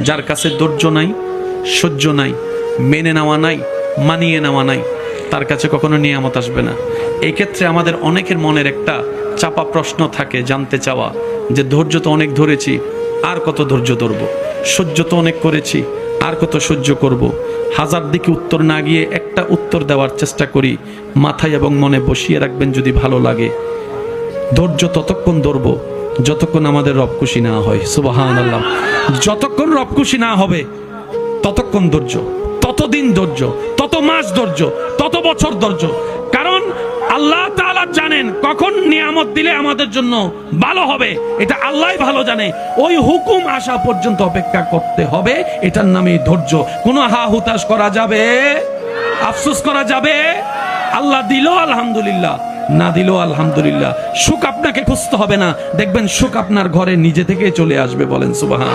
যার কাছে ধৈর্য নাই, সহ্য নাই, মেনে নেওয়া নাই, মানিয়ে নেওয়া নাই, তার কাছে কখনো নিয়ামত আসবে না। এই ক্ষেত্রে আমাদের অনেকের মনের একটা চাপা প্রশ্ন থাকে, জানতে চাওয়া যে ধৈর্য তো অনেক ধরেছি, আর কত ধৈর্য ধরব, সহ্য তো অনেক করেছি, আর কত সহ্য করব। হাজার দিকে উত্তর না গিয়ে একটা উত্তর দেওয়ার চেষ্টা করি, মাথায় এবং মনে বসিয়ে রাখবেন যদি ভালো লাগে। ধৈর্য ততক্ষণ ধরব যতক্ষণ আমাদের রব খুশি না হয়। সুবহানাল্লাহ। যতক্ষণ রব খুশি না হবে ততক্ষণ ধৈর্য, ততদিন ধৈর্য, তত মাস ধৈর্য, তত বছর ধৈর্য। কারণ আল্লাহ তাআলা জানেন কখন নিয়ামত দিলে আমাদের জন্য ভালো হবে, এটা আল্লাহই ভালো জানে। ওই হুকুম আসা পর্যন্ত অপেক্ষা করতে হবে, এটার নামই ধৈর্য। কোনো হা হুতাশ করা যাবে, আফসোস করা যাবে? আল্লাহ দিল আলহামদুলিল্লাহ, না দিল আলহামদুলিল্লাহ। সুখ আপনাকে খুঁজতে হবে না, দেখবেন সুখ আপনার ঘরে নিজে থেকে চলে আসবে। বলেন সুবহান।